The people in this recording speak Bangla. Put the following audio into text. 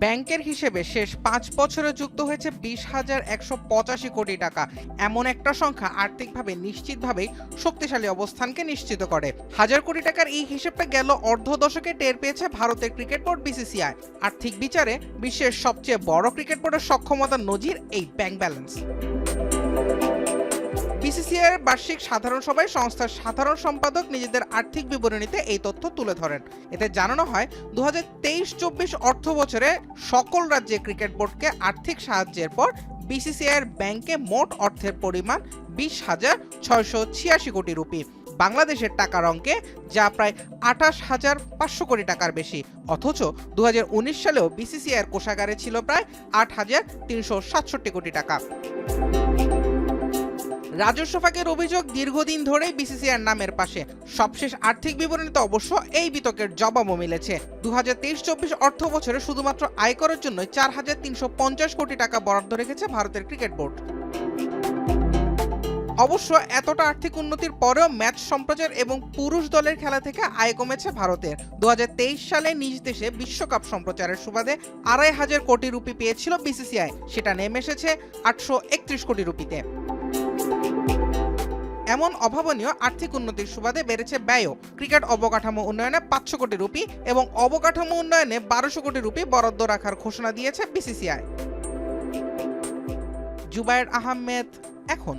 ব্যাংকের হিসেবে শেষ 5 বছরে যুক্ত হয়েছে 20,185 কোটি টাকা। এমন একটা সংখ্যা আর্থিকভাবে নিশ্চিতভাবেই শক্তিশালী অবস্থানকে নিশ্চিত করে। হাজার কোটি টাকার এই হিসেবটা গেল অর্ধ দশকে টের পেয়েছে ভারতের ক্রিকেট বোর্ড বিসিসিআই। আর্থিক বিচারে বিশ্বের সবচেয়ে বড় ক্রিকেট বোর্ডের সক্ষমতার নজির এই ব্যাংক ব্যালেন্স। বিসিসিআই এর বার্ষিক সাধারণ সভায় সংস্থার সাধারণ সম্পাদক নিজেদের আর্থিক বিবরণীতে এই তথ্য তুলে ধরেন। এতে জানানো হয় 2023-24 অর্থ বছরে সকল রাজ্যে ক্রিকেট বোর্ডকে আর্থিক সাহায্যের পর বিসিসিআই এর ব্যাংকে মোট অর্থের পরিমাণ 20,686 কোটি রুপি। বাংলাদেশের টাকার অঙ্কে যা প্রায় 28,500 কোটি টাকার বেশি। অথচ 2019 সালেও বিসিসিআই এর কোষাগারে ছিল প্রায় 8,367 কোটি টাকা। রাজস্ব ফাঁকের অভিযোগ দীর্ঘদিন ধরেই বিসিসিআই নামের পাশে। সবশেষ আর্থিক বিবরণীতে অবশ্য এই বিতর্কের জবাবও মিলেছে। 2023-24 অর্থ বছরে শুধুমাত্র আয়করের জন্য 4,350 কোটি টাকা বরাদ্দ রেখেছে ভারতের ক্রিকেট বোর্ড। অবশ্য এতটা আর্থিক উন্নতির পরেও ম্যাচ সম্প্রচার এবং পুরুষ দলের খেলা থেকে আয় কমেছে ভারতের। 2023 সালে নিজ দেশে বিশ্বকাপ সম্প্রচারের সুবাদে 2,500 কোটি রুপি পেয়েছিল বিসিসিআই, সেটা নেমে এসেছে 831 কোটি রুপিতে। এমন অভাবনীয় আর্থিক উন্নতির সুবাদে বেড়েছে ব্যয়ও। ক্রিকেট অবকাঠামো উন্নয়নে 500 কোটি রুপি এবং অবকাঠামো উন্নয়নে 1200 কোটি রুপি বরাদ্দ রাখার ঘোষণা দিয়েছে বিসিসিআই। জুবায়ের আহমেদ, এখন।